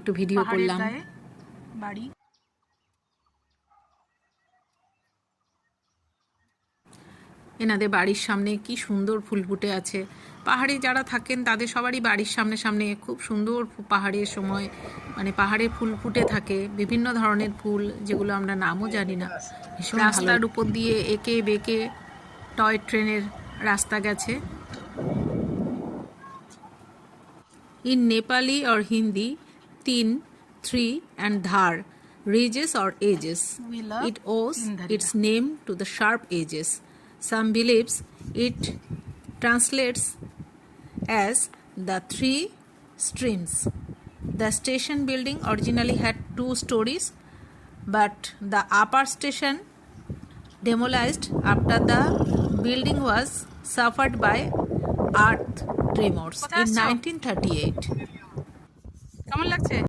একটু ভিডিও করলাম। বাড়ি এনাদের বাড়ির সামনে কি সুন্দর ফুল ফুটে আছে। পাহাড়ে যারা থাকেন তাদের সবারই বাড়ির সামনে সামনে খুব সুন্দর পাহাড়ের সময় মানে পাহাড়ে ফুল ফুটে থাকে, বিভিন্ন ধরনের ফুল যেগুলো আমরা নামও জানি না। রাস্তার উপর দিয়ে এঁকে বেঁকে টয় ট্রেনের রাস্তা গেছে। In Nepali or Hindi, tin, three and dhar, ridges or edges. We love It owes Tindharia. its name to the sharp edges. Some believes it translates as the three streams. The station building originally had 2 stories, but the upper station demolished after the building was suffered by earth tremors in 1938. কেমন লাগছে?